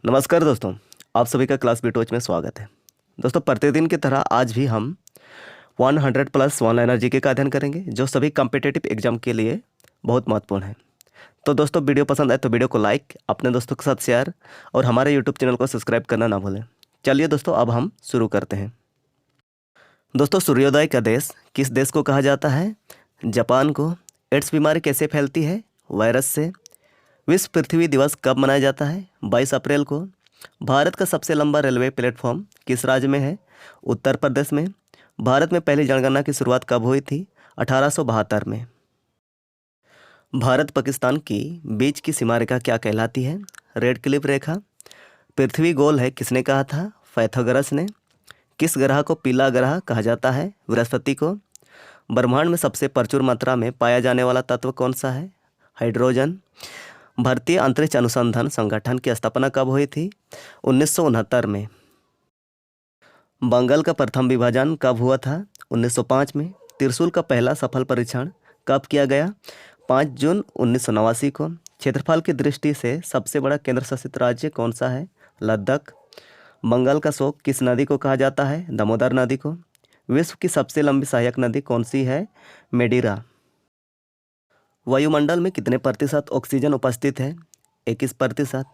नमस्कार दोस्तों, आप सभी का क्लास बीटोच में स्वागत है। दोस्तों, प्रतिदिन की तरह आज भी हम 100 प्लस वन लाइनर जीके का अध्ययन करेंगे जो सभी कॉम्पिटिटिव एग्जाम के लिए बहुत महत्वपूर्ण है। तो दोस्तों, वीडियो पसंद आए तो वीडियो को लाइक, अपने दोस्तों के साथ शेयर और हमारे यूट्यूब चैनल को सब्सक्राइब करना ना भूलें। चलिए दोस्तों, अब हम शुरू करते हैं। दोस्तों, सूर्योदय का देश किस देश को कहा जाता है? जापान को। एड्स बीमारी कैसे फैलती है? वायरस से। विश्व पृथ्वी दिवस कब मनाया जाता है? 22 अप्रैल को। भारत का सबसे लंबा रेलवे प्लेटफॉर्म किस राज्य में है? उत्तर प्रदेश में। भारत में पहली जनगणना की शुरुआत कब हुई थी? 1872 में। भारत पाकिस्तान की बीच की सीमा रेखा क्या कहलाती है? रेड क्लिफ रेखा। पृथ्वी गोल है किसने कहा था? पाइथागोरस ने। किस ग्रह को पीला ग्रह कहा जाता है? बृहस्पति को। ब्रह्मांड में सबसे प्रचुर मात्रा में पाया जाने वाला तत्व कौन सा है? हाइड्रोजन। भारतीय अंतरिक्ष अनुसंधान संगठन की स्थापना कब हुई थी? 1969 में। बंगाल का प्रथम विभाजन कब हुआ था? 1905 में। त्रिशूल का पहला सफल परीक्षण कब किया गया? 5 जून 1989 को। क्षेत्रफल की दृष्टि से सबसे बड़ा केंद्र शासित राज्य कौन सा है? लद्दाख। बंगाल का शोक किस नदी को कहा जाता है? दामोदर नदी को। विश्व की सबसे लंबी सहायक नदी कौन सी है? मेडिरा। वायुमंडल में कितने प्रतिशत ऑक्सीजन उपस्थित है? 21%।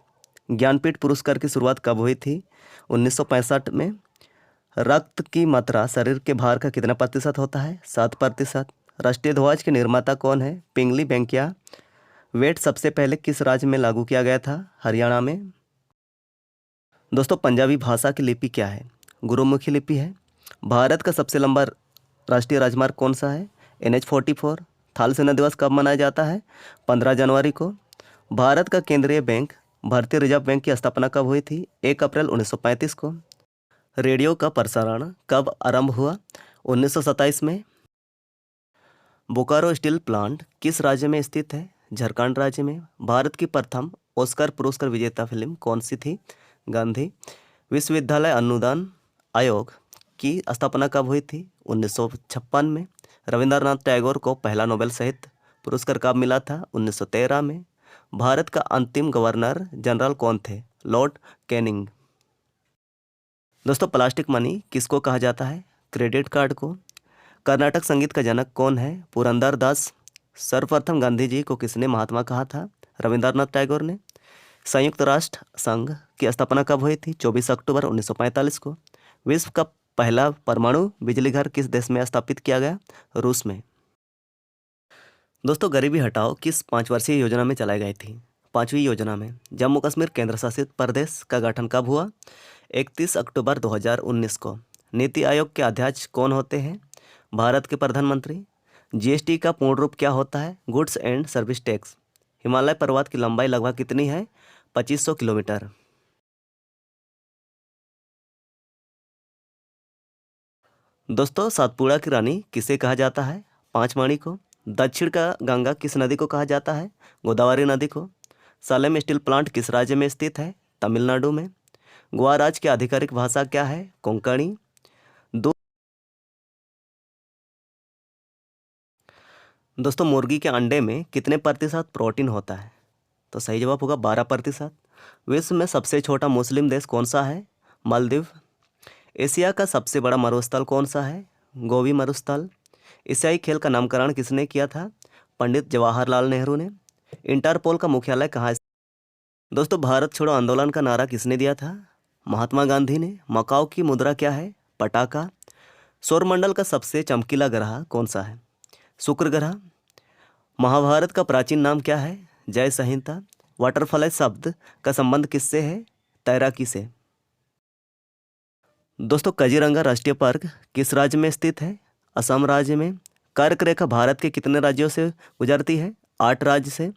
ज्ञानपीठ पुरस्कार की शुरुआत कब हुई थी? 1965 में। रक्त की मात्रा शरीर के भार का कितना प्रतिशत होता है? 7%। राष्ट्रीय ध्वज के निर्माता कौन है? पिंगली वेंकैया। वेट सबसे पहले किस राज्य में लागू किया गया था? हरियाणा में। दोस्तों, पंजाबी भाषा की लिपि क्या है? गुरुमुखी लिपि है। भारत का सबसे लंबा राष्ट्रीय राजमार्ग कौन सा है? NH-44। थल सेना दिवस कब मनाया जाता है? 15 जनवरी को। भारत का केंद्रीय बैंक भारतीय रिजर्व बैंक की स्थापना कब हुई थी? 1 अप्रैल 1935 को। रेडियो का प्रसारण कब आरंभ हुआ? 1927 में। बोकारो स्टील प्लांट किस राज्य में स्थित है? झारखंड राज्य में। भारत की प्रथम ऑस्कर पुरस्कार विजेता फिल्म कौन सी थी? गांधी। विश्वविद्यालय अनुदान आयोग की स्थापना कब हुई थी? 1956 में। रविंद्रनाथ टैगोर को पहला नोबेल साहित्य पुरस्कार कब मिला था? 1913 में। भारत का अंतिम गवर्नर जनरल कौन थे? Lord Canning. दोस्तों, प्लास्टिक मनी किसको कहा जाता है? क्रेडिट कार्ड को। कर्नाटक संगीत का जनक कौन है? पुरंदर दास। सर्वप्रथम गांधी जी को किसने महात्मा कहा था? रविंद्रनाथ टैगोर ने। संयुक्त राष्ट्र संघ की स्थापना कब हुई थी? 24 अक्टूबर 1945 को। विश्व का पहला परमाणु बिजली घर किस देश में स्थापित किया गया? रूस में। दोस्तों, गरीबी हटाओ किस 5 वर्षीय योजना में चलाई गई थी? 5वीं योजना में। जम्मू कश्मीर केंद्र शासित प्रदेश का गठन कब हुआ? 31 अक्टूबर 2019 को। नीति आयोग के अध्यक्ष कौन होते हैं? भारत के प्रधानमंत्री। जीएसटी का पूर्ण रूप क्या होता है? Goods and service tax. Himalaya पर्वत की लंबाई लगभग कितनी है? 2500 किलोमीटर। दोस्तों, सातपुड़ा की रानी किसे कहा जाता है? पांचमणि को। दक्षिण का गंगा किस नदी को कहा जाता है? गोदावरी नदी को। सालेम स्टील प्लांट किस राज्य में स्थित है? तमिलनाडु में। गोवा राज्य की आधिकारिक भाषा क्या है? कोंकणी। दो दोस्तों, मुर्गी के अंडे में कितने प्रतिशत प्रोटीन होता है? तो सही जवाब होगा 12%। विश्व में सबसे छोटा मुस्लिम देश कौन सा है? मालदीव। एशिया का सबसे बड़ा मरुस्थल कौन सा है? गोबी मरुस्थल। एशियाई खेल का नामकरण किसने किया था? पंडित जवाहरलाल नेहरू ने। इंटरपोल का मुख्यालय कहाँ है? दोस्तों, भारत छोड़ो आंदोलन का नारा किसने दिया था? महात्मा गांधी ने। मकाओ की मुद्रा क्या है? पटाखा। सौरमंडल का सबसे चमकीला ग्रह कौन सा है? शुक्र ग्रह। महाभारत का प्राचीन नाम क्या है? जय संहिता। वाटरफ्लाई शब्द का संबंध किससे है? तैराकी से। दोस्तों, काजीरंगा राष्ट्रीय पार्क किस राज्य में स्थित है? असम राज्य में। कर्क रेखा भारत के कितने राज्यों से गुजरती है? 8 राज्य से।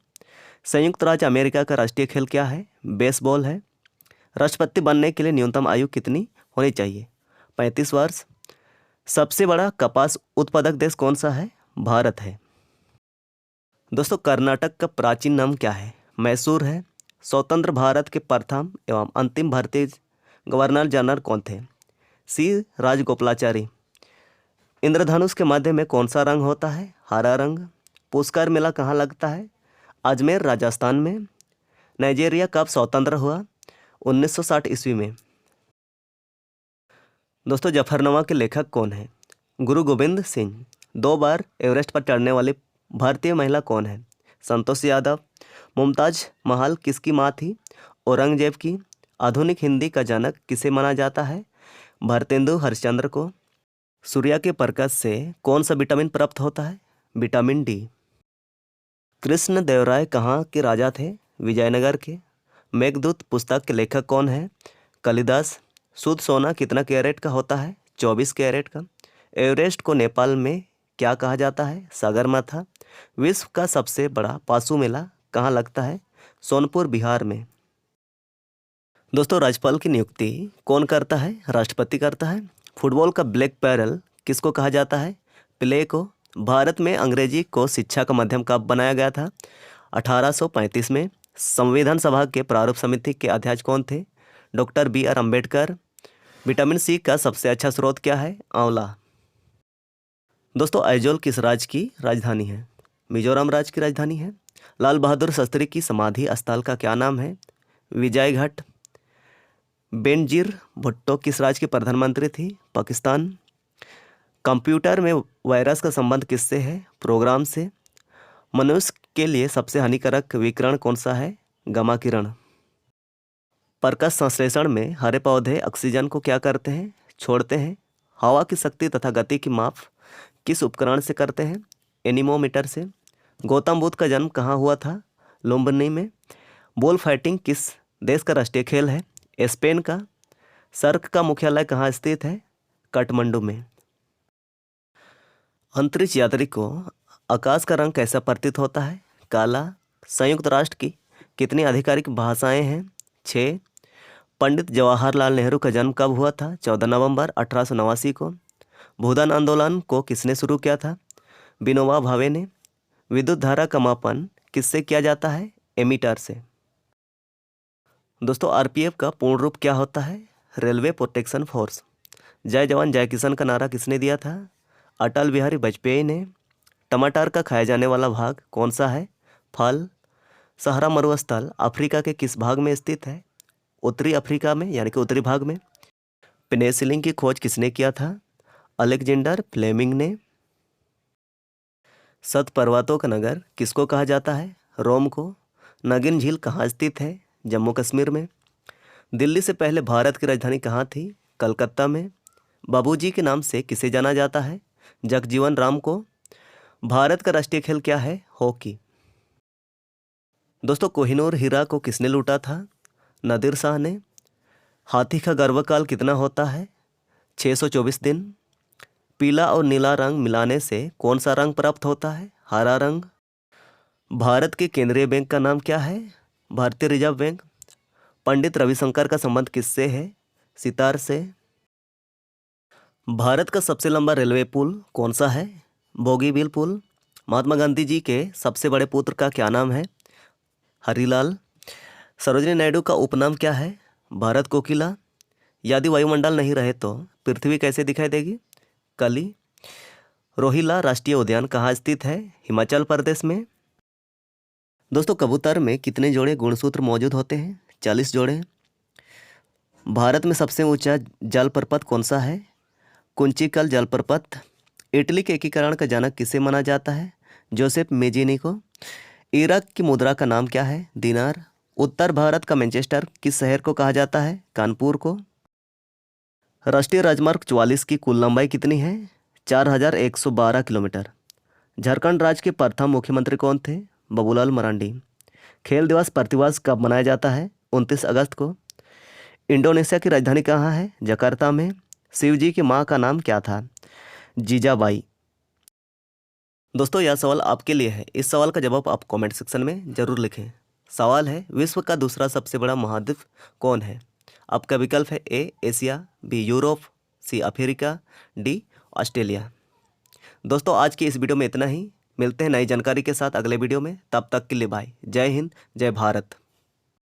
संयुक्त राज्य अमेरिका का राष्ट्रीय खेल क्या है? बेसबॉल है। राष्ट्रपति बनने के लिए न्यूनतम आयु कितनी होनी चाहिए? 35 वर्ष। सबसे बड़ा कपास उत्पादक देश कौन सा है? भारत है। दोस्तों, कर्नाटक का प्राचीन नाम क्या है? मैसूर है। स्वतंत्र भारत के प्रथम एवं अंतिम भारतीय गवर्नर जनरल कौन थे? सी राजगोपालाचारी। इंद्रधनुष के मध्य में कौन सा रंग होता है? हरा रंग। पुष्कर मेला कहाँ लगता है? अजमेर राजस्थान में। नाइजीरिया कब स्वतंत्र हुआ? 1960 ईस्वी में। दोस्तों जफरनामा के लेखक कौन है? गुरु गोविंद सिंह। 2 बार एवरेस्ट पर चढ़ने वाली भारतीय महिला कौन है? संतोष यादव। मुमताज महल किसकी माँ थी? औरंगजेब की। आधुनिक हिंदी का जनक किसे माना जाता है? भारतेंदु हरिश्चंद्र को। सूर्य के प्रकाश से कौन सा विटामिन प्राप्त होता है? Vitamin D. कृष्ण देवराय कहाँ के राजा थे? विजयनगर के। मेघदूत पुस्तक के लेखक कौन है? कालिदास। शुद्ध सोना कितना कैरेट का होता है? 24 कैरेट का। एवरेस्ट को नेपाल में क्या कहा जाता है? सगरमाथा। विश्व का सबसे बड़ा पासु मेला कहाँ लगता है? सोनपुर बिहार में। दोस्तों राज्यपाल की नियुक्ति कौन करता है? राष्ट्रपति करता है। फुटबॉल का ब्लैक पैरल किसको कहा जाता है? प्ले को। भारत में अंग्रेजी को शिक्षा का माध्यम कब बनाया गया था? 1835 में। संविधान सभा के प्रारूप समिति के अध्यक्ष कौन थे? Doctor BR Ambedkar. Vitamin C का सबसे अच्छा स्रोत क्या है? आंवला। दोस्तों आइजोल किस राज्य की राजधानी है? मिजोरम राज्य की राजधानी है। लाल बहादुर शास्त्री की समाधि स्थल का क्या नाम है? विजयघाट। बेनजीर भुट्टो किस राज्य की प्रधानमंत्री थी? पाकिस्तान। कंप्यूटर में वायरस का संबंध किससे है? प्रोग्राम से। मनुष्य के लिए सबसे हानिकारक विकिरण कौन सा है? गामा किरण। प्रकाश संश्लेषण में हरे पौधे ऑक्सीजन को क्या करते हैं? छोड़ते हैं। हवा की शक्ति तथा गति की माप किस उपकरण से करते हैं? एनीमोमीटर से। गौतम बुद्ध का जन्म कहाँ हुआ था? लुम्बिनी में। बॉल फाइटिंग किस देश का राष्ट्रीय खेल है? स्पेन का। सर्क का मुख्यालय कहाँ स्थित है? काठमांडू में। अंतरिक्ष यात्री को आकाश का रंग कैसा प्रतीत होता है? काला। संयुक्त राष्ट्र की कितनी आधिकारिक भाषाएं हैं? 6। पंडित जवाहरलाल नेहरू का जन्म कब हुआ था? 14 नवंबर 1889 को। भूदान आंदोलन को किसने शुरू किया था? विनोबा भावे ने। विद्युत धारा का मापन किससे किया जाता है? एमीटर से। दोस्तों RPF का पूर्ण रूप क्या होता है? Railway protection force. जय जवान जय किसान का नारा किसने दिया था? अटल बिहारी वाजपेयी ने। टमाटर का खाया जाने वाला भाग कौन सा है? फल। सहारा मरुस्थल अफ्रीका के किस भाग में स्थित है? उत्तरी अफ्रीका में यानी कि उत्तरी भाग में। पेनिसिलिन की खोज किसने किया था? अलेक्जेंडर फ्लेमिंग ने। 7 पर्वतों का नगर किसको कहा जाता है? रोम को। नागिन झील कहाँ स्थित है? जम्मू कश्मीर में। दिल्ली से पहले भारत की राजधानी कहाँ थी? कलकत्ता में। बाबूजी के नाम से किसे जाना जाता है? जगजीवन राम को। भारत का राष्ट्रीय खेल क्या है? हॉकी। दोस्तों कोहिनूर हीरा को किसने लूटा था? नादिर शाह ने। हाथी का गर्भकाल कितना होता है? 624 दिन। पीला और नीला रंग मिलाने से कौन सा रंग प्राप्त होता है? हरा रंग। भारत के केंद्रीय बैंक का नाम क्या है? भारतीय रिजर्व बैंक। पंडित रविशंकर का संबंध किससे है? सितार से। भारत का सबसे लंबा रेलवे पुल कौन सा है? बोगीबील पुल। महात्मा गांधी जी के सबसे बड़े पुत्र का क्या नाम है? हरिलाल। सरोजिनी नायडू का उपनाम क्या है? भारत कोकिला। यदि वायुमंडल नहीं रहे तो पृथ्वी कैसे दिखाई देगी? कली। रोहिला राष्ट्रीय उद्यान कहाँ स्थित है? हिमाचल प्रदेश में। दोस्तों कबूतर में कितने जोड़े गुणसूत्र मौजूद होते हैं? 40 जोड़े। भारत में सबसे ऊंचा जलप्रपात कौन सा है? कुंचिकल जलप्रपात। इटली के एकीकरण का जनक किसे माना जाता है? जोसेफ मेजिनी को। इराक की मुद्रा का नाम क्या है? दिनार। उत्तर भारत का मैनचेस्टर किस शहर को कहा जाता है? कानपुर को। राष्ट्रीय राजमार्ग 44 की कुल लंबाई कितनी है? 4112 किलोमीटर। झारखंड राज्य के प्रथम मुख्यमंत्री कौन थे? बाबूलाल मरांडी। खेल दिवस प्रतिवर्ष कब मनाया जाता है? 29 अगस्त को। इंडोनेशिया की राजधानी कहाँ है? जकार्ता में। शिवजी की माँ का नाम क्या था? जीजाबाई। दोस्तों यह सवाल आपके लिए है। इस सवाल का जवाब आप कमेंट सेक्शन में जरूर लिखें। सवाल है विश्व का दूसरा सबसे बड़ा महाद्वीप कौन है? आपका विकल्प है A Asia, B Europe, C Africa, D Australia. दोस्तों आज की इस वीडियो में इतना ही। मिलते हैं नई जानकारी के साथ अगले वीडियो में। तब तक के लिए बाय। जय हिंद, जय भारत।